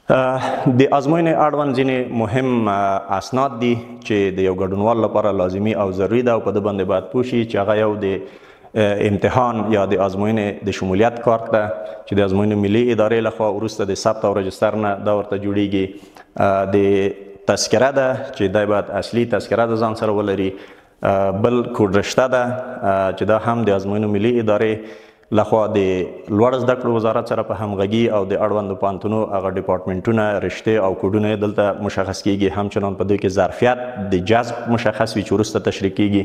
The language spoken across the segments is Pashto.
د ازموینې اړوند ځینې مهم اسناد دي چې د یو ګډونوال لپاره لازمي او ضروري ده او په ده باندې باید پوه شي چې هغه یو د امتحان یا د ازموینې د شمولیت کارت ده چې د ازموینې ملي ادارې لخوا وروسته د ثبت او رجستر نه دا ورته جوړیږي. د تذکره ده چې دا باید اصلي تذکره د ځان سره ولري. بل کوډ رشته ده چې دا هم د ازموینې ملي ادارې لخوا د لوړ زده کړو وزارت سره په همغږي او د اړوندو پوهنتونو هغه ډپارټمنټونه رشتې او کوډونه دلته مشخص کیږي. همچنان په دوی کې ظرفیت د جذب مشخص وي چې وروسته تشریح کیږي.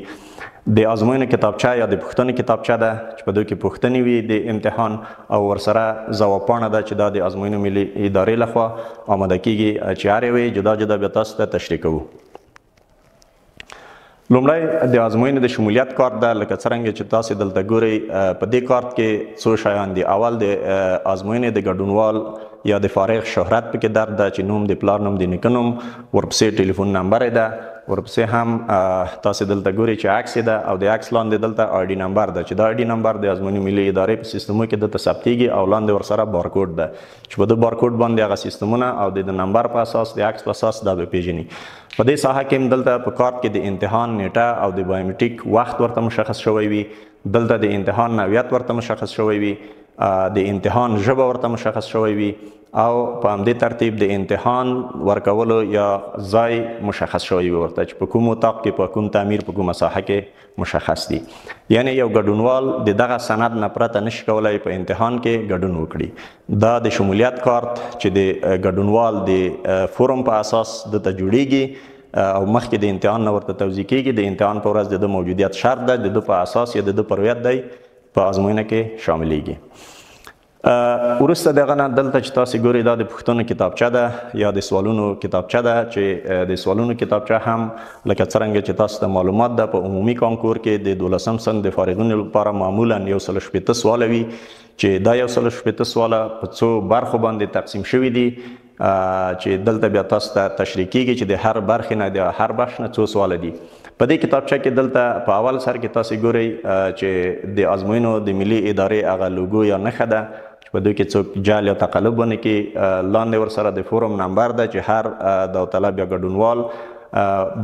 د ازموینې کتابچه یا د پوښتنې کتابچه ده چې په دوی کې پوښتنې وي د امتحان او ورسره ځوابپاڼه ده چې دا د ازموینې ملي ادارې لخوا آماده کیږي چې هر یو جدا جدا بیا تاسو ته تشریح کوو. لومړی د ازموینې د شمولیت کارت ده. لکه څرنګه چې تاسو دلته ګورئ په دې کارت کې څو شیان دي. اول د ازموینې د ګډونوال یا د فارغ شهرت پکې درج ده چې نوم د پلار نوم د نیکه نوم، ورپسې ټلیفون نمبر ده، ورپسې هم تاسو دلته ګورئ چې عکس ده او د عکس لاندې دلته آی ډي نمبر ده چې دا آی ډي نمبر د ازموینې ملي ادارې په سیستمونو کې دلته ثبتیږي او لاندې ورسره بارکوډ ده چې په دې بارکوډ باندې هغه سیستمونه او د نمبر په اساس د عکس په اساس دا به پیژني. په دې ساحه کې دلته په کارت کې د امتحان نیټه او د بایومټریک وخت ورته مشخص شوی وي. دلته د امتحان نوعیت ورته مشخص شوی وي، د امتحان ژبه ورته مشخص شوی وي او په همدې ترتیب د امتحان ورکولو یا ځای مشخص شوی وي ورته چې په کوم اتاق کې، په کوم تعمیر، په کومه ساحه کې مشخص دي. یعنی یو ګډونوال د دغه سند نه پرته نشي کولای په امتحان کې ګډون وکړي. دا د شمولیت کارت چې د ګډونوال د فورم په اساس دلته جوړیږي او مخکې د امتحان نه ورته توضیح کیږي. د امتحان په ورځ د موجودیت شرط ده، د په اساس یا د پر هویت دی په ازموینه کې شاملیږي. وروسته دغه نه دلته چې تاسو ګورئ دا د پوښتنو کتابچه ده یا د سوالونو کتابچه ده چې د سوالونو کتابچه هم لکه څرنګه چې تاسو ته معلومات ده په عمومي کانکور کې د 12م صنف د فارغینو لپاره معمولا 160 سواله وي چې دا 160 سواله په څو برخو باندې تقسیم شوي دي چې دلته بیا تاسو ته تشریح کیږي چې د هر برخې نه د هر بخش نه څو سواله دي. په دې کتابچه کې دلته په اول سر کې تاسو ګورئ چې د ازموینو د ملي ادارې هغه لوګو یا نښه ده چې په دوی کې څوک جعل یا تقلب ونه کړي. لاندې ورسره د فورم نمبر ده چې هر داوطلب یا ګډونوال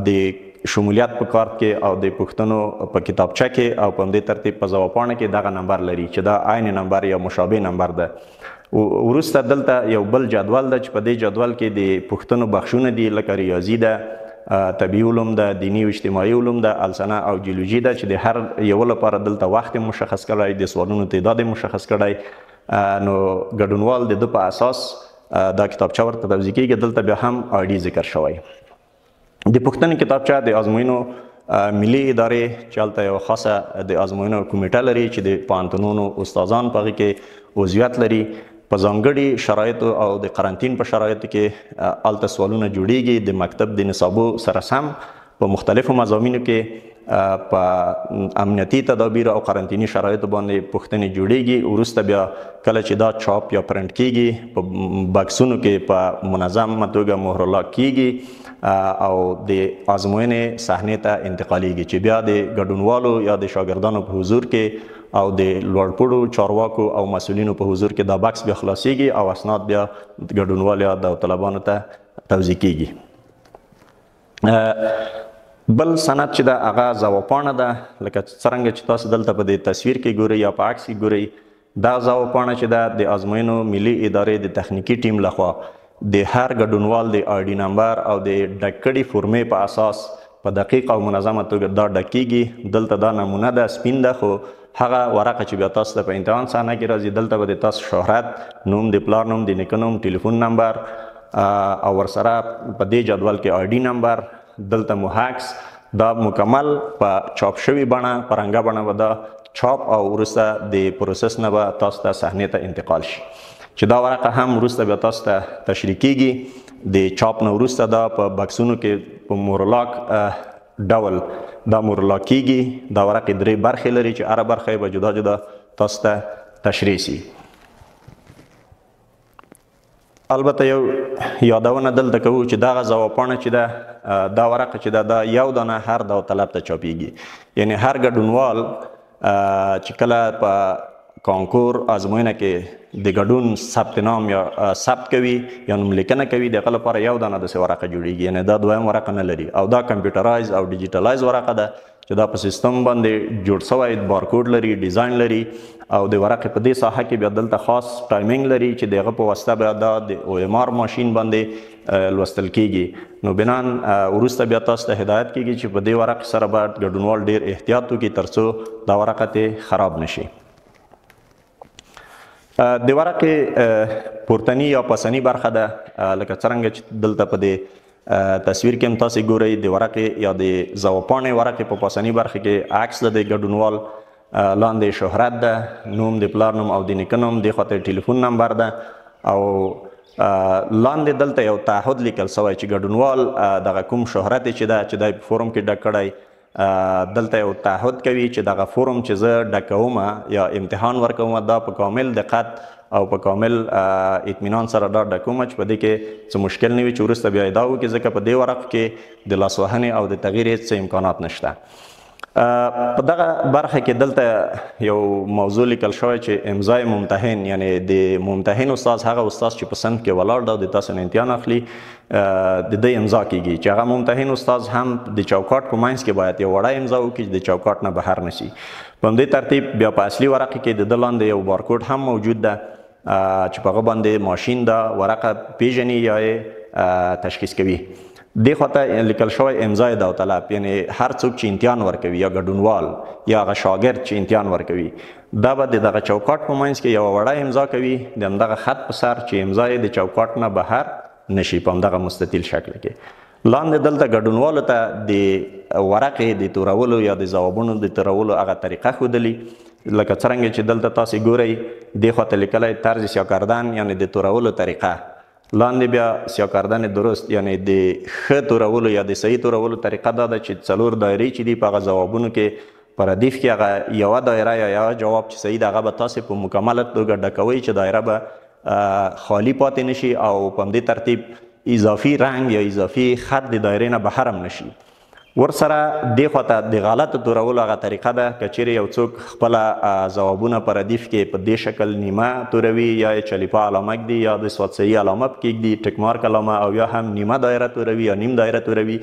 د شمولیت په کارت کې او د پوښتنو په کتابچه کې او په همدې ترتیب په ځوابپاڼه کې دغه نمبر لري چې دا عین نمبر یا مشابه نمبر ده. وروسته دلته یو بل جدول ده چې په دې جدول کې د پوښتنو بخشونه دي لکه ریاضي ده، طبیعي علوم ده، دینی او اجتماعي علوم ده، السنه او جیولوژي ده چې د هر یو لپاره دلته وخت مشخص کړی، د سوالونو تعداد مشخص کړی. نو ګډونوال د په اساس دا کتابچه ورته توضیح کیږي. دلته بیا هم آی ډي ذکر شوی. د پوښتنې کتابچه د ازموینو ملي ادارې چې هلته یو خاصه د ازموینو کمیټه لري چې د پوهنتونونو استادان په هغې کې عضویت لري. په ځانګړي شرایطو او د قرنطین په شرایطو کې هلته سوالونه جوړیږي د مکتب د نصابو سره سم په مختلفو مضامینو کې په امنیتي تدابیر او قرنطیني شرایطو باندې پوښتنې جوړیږي. وروسته بیا کله چې دا چاپ یا پرنټ کیږي په بکسونو کې په منظمه توګه مهرلاک کیږي او د ازموینې صحنې ته انتقالیږي چې بیا د ګډونوالو یا د شاګردانو په حضور کې او د لوړپوړو چارواکو او مسؤلینو په حضور کې دا بکس بیا خلاصیږي او اسناد بیا ګډونوال یا داوطلبانو ته توضیح کیږي. بل سند چې دا هغه ځوابپاڼه ده لکه څرنګه چې تاسو دلته په دې تصویر کې ګورئ یا په عکس کې ګورئ. دا ځوابپاڼه چې ده د ازموینو ملي ادارې د تخنیکي ټیم لخوا د هر ګډونوال د آی ډي نمبر او د ډک کړي فورمې په اساس په دقیق او منظمه توګه دا ډکیږي. دلته دا نمونه ده سپین ده خو هغه ورقه چې بیا تاسو ته په امتحان صحنه کې راځي دلته به د تاسو شهرت، نوم د پلار نوم، د نیکه نوم، ټلیفون نمبر او ورسره په دې جدول کې آی ډي نمبر، دلته مو عکس، دا مکمل په چاپ شوي بڼه په رنګه بڼه به دا چاپ او وروسته د پروسس نه به تاسو ته صحنې ته انتقال شي چې دا ورقه هم وروسته بیا تاسو ته تشریح کیږي. د چاپ نه وروسته دا په بکسونو کې په مورلاک ډول دا مورلاک کیږي. دا ورقې 3 برخې لري چې هره برخه به جدا جدا تاسو ته تشریح سي. البته یو یادونه دلته کوو چې دغه ځوابپاڼه چې ده دا ورقه چې ده دا یو دانه هر داوطلب ته چاپیږي. یعنی هر ګډونوال چې کله په کانکور ازموینه کې د ګډون ثبت نام یا ثبت کوي یا نوملیکنه کوي د هغه لپاره یو دانه داسې ورقه جوړیږي، یعنې دا دویم ورقه نه لري او دا کمپیوټرایز او ډیجیټلایز ورقه ده چې دا په سیستم باندې جوړ شوی، بارکوډ لري، ډیزاین لري او د ورقې په دې ساحه کې بیا دلته خاص ټایمینګ لري چې د هغه په واسطه بیا دا د OMR ماشین باندې لوستل کیږي. نو بنان وروسته بیا تاسو ته هدایت کیږي چې په دې ورقې سره باید ګډونوال ډیر احتیاط وکړي ترڅو دا ورقه ته خراب نشي. د ورقې پورتنی یا پسنی برخه ده لکه څرنګه چې دلته په دې تصویر کې هم تاسو ګورئ د ورقې یا د ځوابپاڼې ورقې په پسنی برخه کې عکس ده د ګډونوال، لاندې شهرت ده، نوم د پلار نوم او د نیکه نوم، دې خواته ټلیفون نمبر ده او لاندې دلته یو تعهد لیکل شوی چې ګډونوال دغه کوم شهرت چې ده چې دا په فورم کې ډک کړی، دلته یو تعهد کوي چې دغه فورم چې زه ډکوم یا امتحان ورکوم دا په کامل دقت او په کامل اطمینان سره دا ډکوم چې په دې کې څه مشکل نه وي چې وروسته بیا دا وکړي، ځکه په دې ورق کې د لاسوهنې او د تغییر هېڅ امکانات نشته. په دغه برخه کې دلته یو موضوع لیکل شوی چې امضای ممتحن، یعنی د ممتحن استاد هغه استاد چې په صنف کې ولاړ ده او د تاسو نه امتحان اخلي د دې امضا کیږي چې هغه ممتحن استاد هم د چوکاټ په منځ کې باید یو وړه امضا وکړي چې د چوکاټ نه بهر نشي. په همدې ترتیب بیا په اصلي ورقه کې د ده لاندې یو بارکوډ هم موجود ده چې په هغه باندې ماشین دا ورقه پیژني یا یې تشخیص کوي. دې خواته لیکل شوی امضای داوطلب، یعنی هر څوک چې امتحان ورکوي یا ګډونوال یا هغه شاګرد چې امتحان ورکوي دا به د دغه چوکاټ په منځ کې یوه وړه امضا کوي د همدغه خط په سر چې امضا یې د چوکاټ نه بهر نشي په همدغه مستطیل شکل کې. لاندې دلته ګډونوالو ته د ورقې د تورولو یا د ځوابونو د تورولو هغه طریقه ښودلي، لکه څرنګه چې دلته تاسې ګورئ دې خواته لیکلی طرز سیاکردن یعنی د تورولو طریقه، لاندې بیا سیاکردن درست یعنی د ښه تورولو یا د صحیح تورولو طریقه دا ده چې 4 دایرې چې دي په هغه ځوابونو کې په ردیف کې هغه یوه دایره یا یوه جواب چې صحیح ده هغه به تاسې په مکمله توګه ډکوئ چې دایره به خالی پاتې نشي او په همدې ترتیب اضافي رنګ یا اضافي خط د دایرې نه بهر هم نشي. ورسره دې خواته د غلطو تورولو هغه طریقه ده که چیرې یو څوک خپله ځوابونه په ردیف کې په دې شکل نیمه توروي یا یې چلیپا علامه ږدي یا د سوادسایي علامه پکې ږدي ټک مارک علامه او یا هم نیمه دایره توروي یا نیم دایره توروي.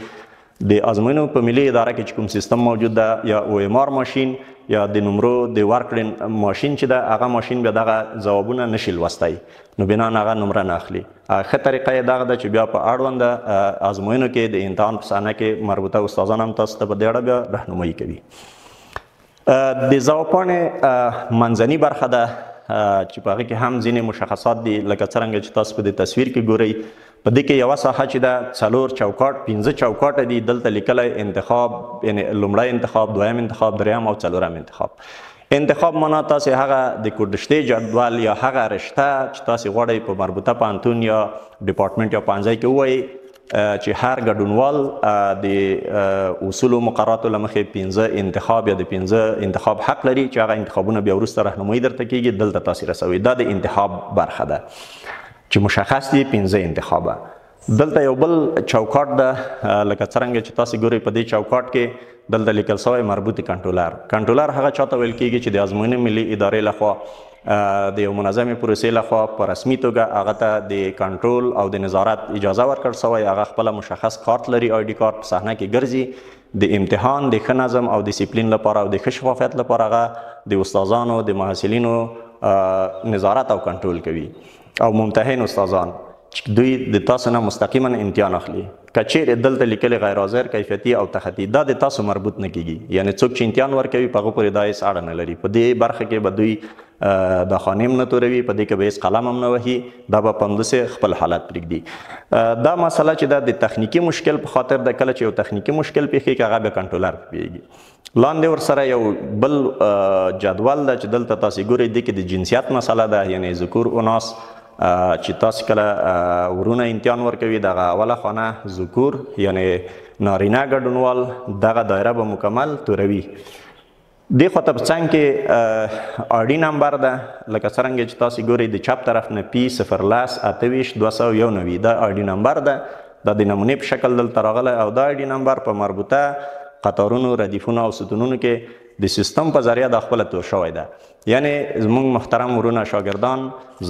د ازموینو په ملي اداره کې چې کوم سیستم موجود ده یا OMR ماشین یا د نمرو د ورکړې ماشین چې ده هغه ماشین بیا دغه ځوابونه نشي لوستی، نو بنا هغه نمره نه اخلي. ښه طریقه یې دغه ده چې بیا په اړونده ازموینو کې د امتحان په صحنه کې مربوطه استادان هم تاسو ته په دې اړه بیا رهنمایي کوي. د ځوابپاڼې منځني برخه ده چې په هغې کې هم ځینې مشخصات دي لکه څرنګه چې تاسو په دې تصویر کې ګورئ. په دې کې یوه ساحه چې ده 4 چوکاټ 15 چوکاټه دي، دلته لیکلی انتخاب یعنی لومړی انتخاب، دویم انتخاب، دریم او څلورم انتخاب. انتخاب معنا تاسې هغه د کوډشتې جدول یا هغه رشته چې تاسې غواړئ په مربوطه پوهنتون یا ډپارټمنټ یا پوهنځی کې ووایئ چې هر ګډونوال د اصولو مقرراتو له مخې 15 انتخاب یا د 15 انتخاب حق لري چې هغه انتخابونه بیا وروسته رهنمایي درته کیږي، دلته تاسې رسوئ. دا د انتخاب برخه ده چې مشخص دي 15 انتخابه. دلته یو بل چوکاټ ده لکه څرنګه چې تاسې ګورئ په دې چوکاټ کې دلته لیکل شوی مربوطي کنټرولر. کنټرولر هغه چاته ویل کیږي چې د ازموینې ملي ادارې لخوا د یو منظمې پروسې لخوا په رسمي توګه هغه ته د کنټرول او د نظارت اجازه ورکړل شوی، هغه خپله مشخص کارت لري، آی ډي کارت، په صحنه کې ګرځي د امتحان د ښه نظم او ډیسپلین لپاره او د ښه شفافیت لپاره هغه د استادانو د محصلینو نظارت او کنټرول کوي. او ممتحن استادان چې دوی د تاسو نه مستقیما امتحان اخلي که چیرې دلته لیکلي غیر حاضر کیفیتي او تخطي دا د تاسو مربوط نه کیږي، یعنی څوک چې امتحان ورکوي په هغه پورې دا هېڅ اړه نه لري. په دې برخه کې به دوی د خانې هم نه توروي، په دې کې به هېڅ قلم هم نه وهي، دا به په همداسې خپل حالت پرېږدي. دا مسله چې دا د تخنیکي مشکل په خاطر ده، کله چې یو تخنیکي مشکل پیښیږي هغه بیا کنټرولر پوهېږي. لاندې ورسره یو بل جدول ده چې دلته تاسې ګورئ، دې کې د جنسیت مسله ده، یعنی ذکور اناس چې تاسو کله ورونه امتحان ورکوي دغه اوله خانه ذکور یعنی نارینه ګډونوال دغه دایره به مکمل توروي. دې خواته په څنګ کې آر ډي نمبر ده لکه څرنګه چې تاسو ګورئ د چپ طرف نه پی 01028 دا آر ډي نمبر ده، دا د نمونې په شکل دلته راغلی او دا آر ډي نمبر په مربوطه قطارونو، ردیفونو او ستونونو کې د سیستم په ذریعه دا خپله تور شوی ده. یعنی زموږ محترم ورونه شاګردان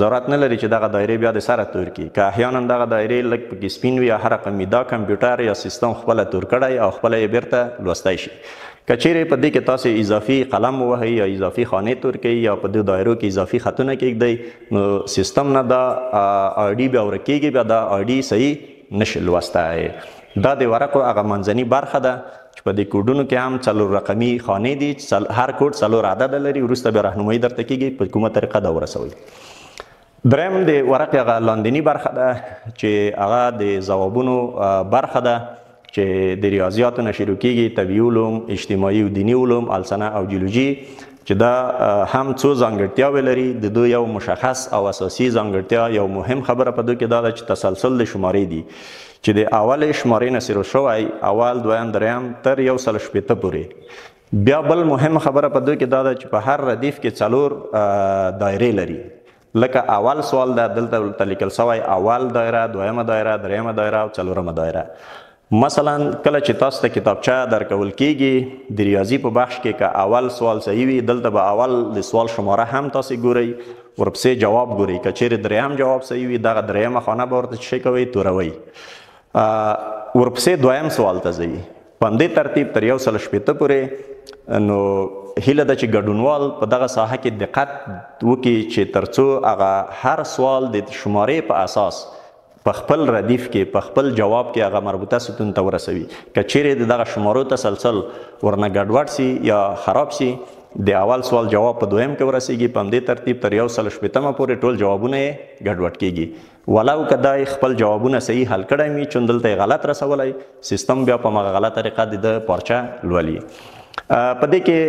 ضرورت نه لري چې دغه دایرې بیا د سره تور کړي. که احیانا دغه دایرې لږ پکې سپین وي یا هر رقم وي، دا کمپیوټر یا سیستم خپله تور کړی او خپله یې بیرته لوستی شي. که چیرې په دې کې تاسو اضافي قلم ووهئ یا اضافي خانې تور کوي یا په دې دایرو کې اضافي خطونه کږدئ، نو سیستم نه دا آی ډي بیا ورک کېږي، بیا دا آی ډي صحیح نشي لوستی. دا د ورقو هغه منځني برخه ده چې په دې کوډونو کې هم 4 رقمي خانې دي، هر کوډ 4 عدد لري، وروسته بیا راهنمایي درته کېږي په کومه طریقه دا ورسوئ. دریم د ورقې هغه لاندني برخه ده چې هغه د ځوابونو برخه ده چې د ریاضیاتو نه شروع کېږي، طبیعي علوم، اجتماعي او دیني علوم، السنه او جیولوژي، چې دا هم څو ځانګړتیاوې لري. د دوی یو مشخص او اساسي ځانګړتیا، یو مهم خبره په دوی کې دا ده چې تسلسل د شمارې دي، چې د اولې شمارې نه شروع شوی، اول، دویم، دریم تر 160 پورې. بیا بل مهم خبره په دوی کې دا ده چې په هر ردیف کې 4 دایرې لري. لکه اول سوال ده، دلته لیکل شوی اول دایره، دویمه دایره، دریمه دایره او 4مه دایره. مثلا کله چې تاسو ته کتابچه درکول کېږي د ریاضي په بخش کې، که اول سوال صحیح وي دلته به اول د سوال شماره هم تاسو ګورئ، ورپسې جواب ګورئ. که چیرې دریم جواب صحیح وي دغه دریمه خانه به ورته څه کوئ، توروئ. ورپسې دویم سوال ته ځئ په همدې ترتیب تر 160 پورې. نو هیله ده چې ګډونوال په دغه ساحه کې دقت وکړي چې ترڅو هغه هر سوال د شمارې په اساس په خپل ردیف کې په خپل جواب کې هغه مربوطه ستون ته ورسوي. که چیرې د دغه شمارو تسلسل ورنه ګډوډ سي یا خراب سي، د اول سوال جواب په دویم کې ورسیږي، په همدې ترتیب تر 160 پورې ټول جوابونه یې ګډوډ کېږي. ولو که دا خپل جوابونه صحیح حل کړی وي، چون دلته یې غلط رسولی، سیستم بیا په همغه غلط طریقه د پارچه لولي. په دې کې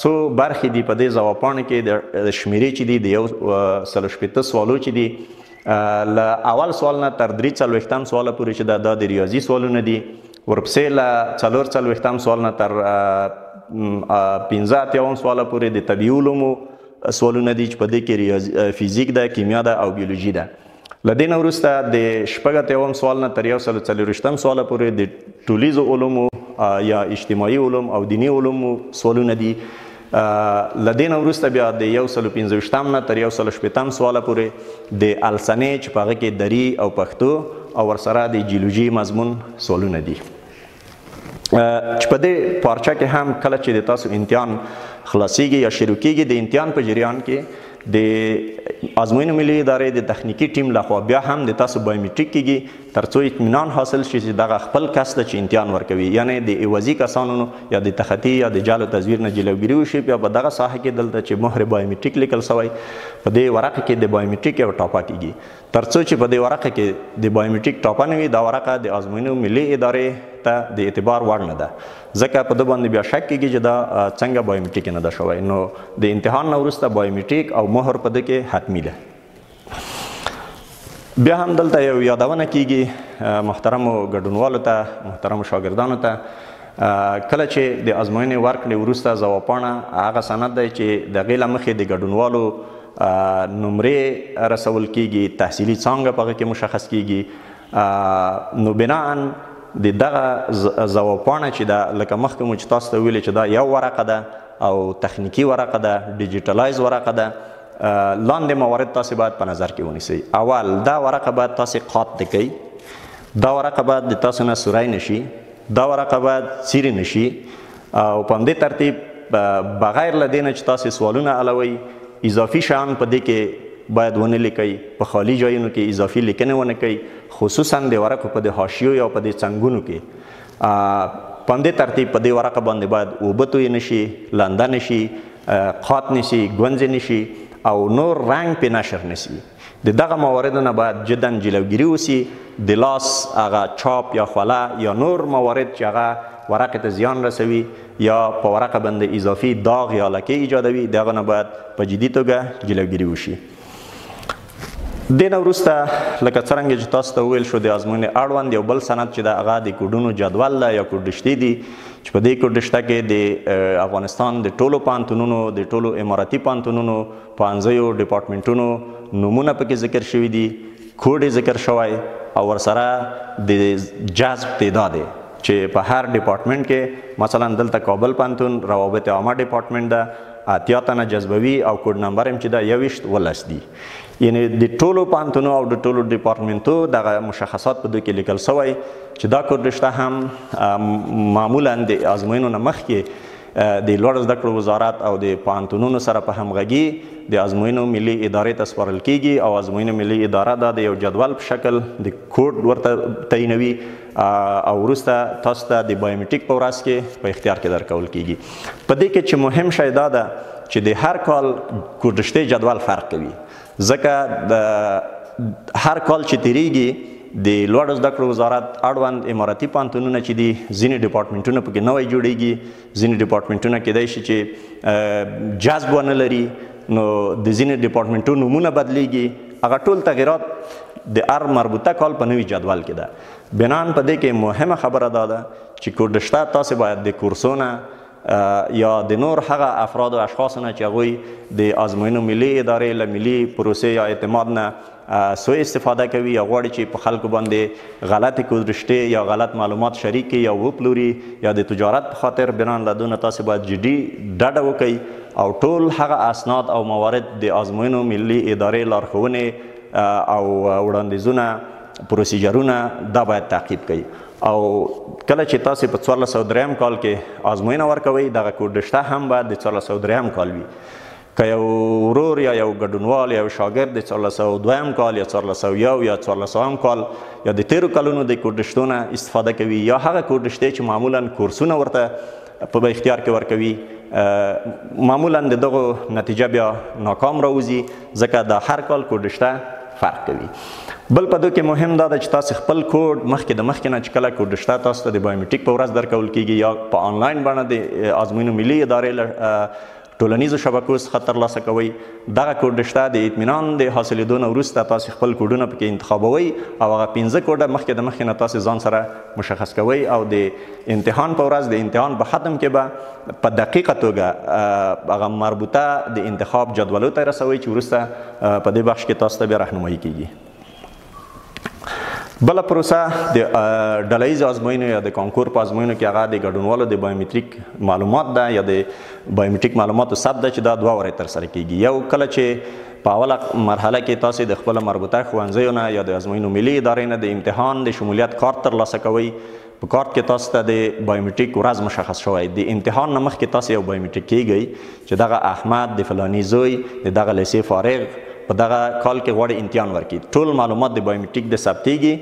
څو برخې دي. په دې ځوابپاڼې کې د شمیرې چې دي د 160 سوالو چې دي، له اول سوال نه تر 43 سواله پورې چې دا د ریاضي سوالونه دي، ورپسې له 44 سوال نه تر 15 سواله پورې د طبیعي علومو سوالونه دي چې په دې کې فیزیک ده، کیمیا ده او بیولوژي ده. له دې نه وروسته د 80 سوال نه تر 140 سواله پورې د ټولیزو علومو یا اجتماعي علوم او دیني علومو سوالونه دي. له دې نه وروسته بیا د 115 نه تر 160 سواله پورې د السنې چې په هغه کې دري او پښتو او ورسره د جیولوژي مضمون سوالونه دي. چې په دې پارچه کې هم کله چې د تاسو امتحان خلاصیږي یا شروع کېږي، د امتحان په جریان کې د ازموینو ملي ادارې د تخنیکي ټیم لخوا بیا هم د تاسو بایومیټریک کېږي، ترڅو اطمینان حاصل شي چې دغه خپل کس ته چې امتحان ورکوي، یعنی د عوضي کسانو یا د تخطي یا د جعل و تزویر نه جلوګیري وشي. بیا په دغه ساحه کې دلته چې مهر بایومیټریک لیکل شوی، په دې ورقه کې د بایومیټریک یو ټاپه کېږي. ترڅو چې په دې ورقه کې د بایومیټریک ټاپه نه وي، دا ورقه د ازموینو ملي ادارې ته د اعتبار وړ نه ده، ځکه په ده باندې بیا شک کېږي چې دا څنګه بایومیټریک نه ده شوی. نو د امتحان نه وروسته بایومیټریک او مهر په ده کې حتمي ده. بیا هم دلته یو یادونه کېږي محترمو ګډونوالو ته، محترمو شاګردانو ته، کله چې د ازموینې ورکړې وروسته ځوابپاڼه هغه سند دی چې د هغې له مخې د ګډونوالو نمرې رسول کېږي، تحصیلي څانګه په هغه کې مشخص کېږي. نو بناً د دغه ځوابپاڼه چې ده، لکه مخکې مو چې تاسو ته ویلې چې دا یو ورقه ده او تخنیکي ورقه ده، ډیجیټلایز ورقه ده، لاندې موارد تاسو باید په نظر کې ونیسئ. اول، دا ورقه باید تاسو قات کوئ، دا ورقه باید د تاسو نه سوری نشي، دا ورقه باید څیرې نشي، او په همدې ترتیب بغیر له دې نه چې تاسو سوالونه حلوئ، اضافي شیان په دې کې باید ونه لیکئ، په خالی ځایونو کې اضافي لیکنې ونه کوئ، خصوصا د ورقو په د حاشیو یا په د څنګونو کې. په همدې ترتیب په دې ورقه باندې باید اوبه توی نشي، لنده نشي، قات نشي، ګونځې نشي او نور رنګ پې نشر نشي. د دغه مواردو نه باید جدا جلوګیري وسي. د لاس هغه چاپ یا خوله یا نور موارد چې هغه ورقې ته زیان رسوي یا په ورقه باندې اضافي داغ یا لکې ایجادوي، د هغه نه باید په جدي توګه جلوګیري وشي. دې نه وروسته لکه څرنګه چې تاسو ته وویل شو، د ازموینې اړوند یو بل سند چې د هغه د کوډونو جدول ده یا کوډشتې دي، چې په دې کوډشته کې د افغانستان د ټولو پوهنتونونو، د ټولو اماراتي پوهنتونونو، پوهنځیو، ډپارټمنټونو نومونه پکې ذکر شوي دي، کوډ یې ذکر شوی او ورسره د جذب تعداد چې په هر ډپارټمنټ کې مثلا دلته کابل پوهنتون روابط عامه ډپارټمنټ ده 8 تنه جذبوي او کوډ نمبر هم چې ده 21 دي. یعنی د ټولو پوهنتونو او د ټولو ډپارټمنټو دغه مشخصات په دوی کې لیکل سوی چې دا کوډ رشته هم معمولا د ازموینو نه مخکې د لوړ زده کړو وزارت او د پوهنتونونو سره په همغږي د ازموینو ملي ادارې ته سپارل کیږي او ازموینو ملي اداره دا د یو جدول په شکل د کوډ ورته تعینوي او وروسته تاسو ته د بایومټریک په ورځ کې په اختیار کې درکول کیږي. په دې کې چې مهم شی دا ده چې د هر کال کوډ رشتې جدول فرق کوي ځکه د هر کال چې تیریږي د لوړ زده کړو وزارت اړوند اماراتي پوهنتونونه چې دي ځینې ډپارټمنټونه پکې نوی جوړیږي ځینې ډپارټمنټونه کیدای شي چې جذب ونه لري نو د ځینې ډپارټمنټونو نومونه بدلیږي هغه ټول تغیرات د هر مربوطه کال په نوي جدول کې ده. بنان په دې کې مهمه خبره دا ده چې کوډ رشته تاسو باید د کورسونه یا د نور هغه افراد او اشخاص نه چې هغوی د ازموینو ملي ادارې له ملي پروسې یا اعتماد نه سوء استفاده کوي یا غواړي چې په خلکو باندې غلطې کوډ رشتې یا غلط معلومات شریک کړي یا وپلوري یا د تجارت په خاطر بنان له دونه تاسو باید جدي ډډه وکړئ او ټول هغه اسناد او موارد د ازموینو ملي ادارې لارښوونې او وړاندیزونه پروسیجرونه دا باید تعقیب کړئ او کله چې تاسو په 1403 کال کې ازموینه ورکوئ دغه کوډ رشته هم باید د 1403 کال وي. که یو ورور یا یو ګډونوال یا یو شاګرد د 1402 کال یا 1401 یا 1400 کال یا د تیرو کلونو د کوډ رشتو نه استفاده کوي یا هغه کوډ رشتې چې معمولا کورسونه ورته په اختیار کې ورکوي معمولا د دغه نتیجه بیا ناکام راوځي ځکه د هر کال کوډ رشته فرق کوي. بل په دوی کې مهم دا ده چې تاسو خپل کوډ مخکې د مخکې نه چې کله کوډ رشته تاسو ته د بایومټریک په ورځ درکول کیږي یا په آنلاین بڼه د ازموینو ملي ادارې ټولنیزو شبکو څخه ترلاسه کوئ دغه کوډ رشته د اطمینان د حاصلېدو نه وروسته تاسو خپل کوډونه پکې انتخابوئ او هغه 15 کوډه مخکې د مخکې نه تاسو ځان سره مشخص کوئ او د امتحان په ورځ د امتحان په ختم کې به په دقیقه توګه هغه مربوطه د انتخاب جدولو ته رسوئ چې وروسته په دې بخش کې تاسو ته بیا راهنمایي کیږي. بله پروسه د ډلهییزو ازموینو یا د کانکور په ازموینو کې هغه د ګډونوالو د بایومټریک معلومات ده یا د بایومټریک معلوماتو ثبت ده چې دا 2 ورځې ترسره کیږي. یو کله چې په اوله مرحله کې تاسو د خپل مربوطه ښوونځیو نه یا د ازموینو ملي ادارې نه د امتحان د شمولیت کارت ترلاسه کوئ په کارت کې تاسو ته د بایومټریک ورځ مشخص شوی د امتحان نه مخکې تاسو یو بایومټریک کیږئ چې دغه احمد د فلاني زوی د دغه لیسې فارغ په دغه کال کې غواړي امتحان ورکړي ټول معلومات د بایومټریک د ثبتېږي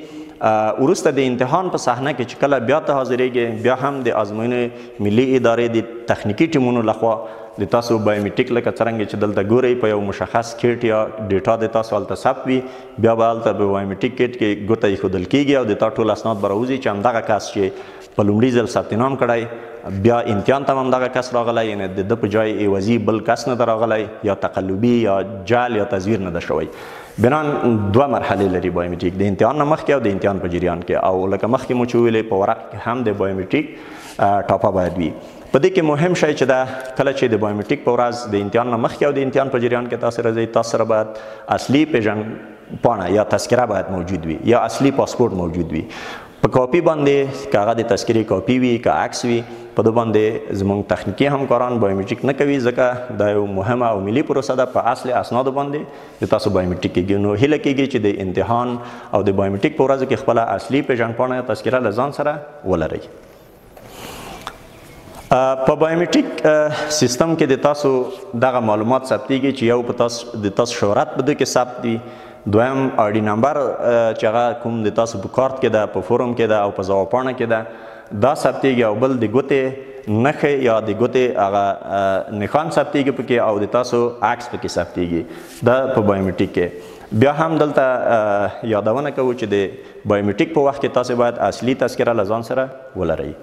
وروسته د امتحان په صحنه کې چې کله بیا ته حاضرېږي بیا هم د ازموینې ملي ادارې د تخنیکي ټیمونو لخوا د تاسو بایومټریک لکه څرنګه چې دلته ګورئ په یو مشخص کیټ یا ډیټا د تاسو هلته ثبت وي بیا به هلته په بایومټریک کیټ کې ګوته ایښودل کیږي او د تا ټول اسناد به راوځي چې همدغه کس چې په لومړي ځل ثبت نام کړی بیا امتحان ته هم دغه کس راغلی یعنې د ده په جای عوضي بل کس نه ده راغلی یا تقلبي یا جعل یا تزویر نه ده شوی. بنان 2 مرحلې لري بایومټریک د امتحان نه مخکې او د امتحان په جریان کې او لکه مخکې مو چې ویلې په ورق کې هم د بایومټریک ټاپه باید وي. په دې کې مهم شی چې ده کله چې د بایومټریک په ورځ د امتحان نه مخکې او د امتحان په جریان کې تاسو راځئ تاسو سره باید اصلي پیژندپاڼه یا تذکره باید موجود وي یا اصلي پاسپورت موجود وي. په کاپي باندې که هغه د تذکرې کاپي وي که عکس وي په دې باندې زموږ تخنیکي همکاران بایومټریک نه کوي ځکه دا یو مهمه او ملي پروسه ده په اصل اسنادو باندې د تاسو بایومټریک کیږي. نو هیله کیږي چې د امتحان او د بایومټریک په ورځو کې خپله اصلي پیژندپاڼه یا تذکره له ځان سره ولرئ. په بایومټریک سیستم کې د تاسو دغه معلومات ثبتېږي چې یو په د تاسو شهرت په دې کې ثبت وي دویم آی ډي نمبر چې هغه کوم د تاسو په کارت کې ده په فورم کې ده او په ځواب پاڼه کې ده دا ثبتېږي او بل د ګوتې نښې یا د ګوتې هغه نښان ثبتېږي پکې او د تاسو عکس پکې ثبتېږي دا په بایومټریک کې. بیا هم دلته یادونه کوو چې د بایومټریک په وخت کې تاسو باید اصلي تذکره له ځان سره ولرئ.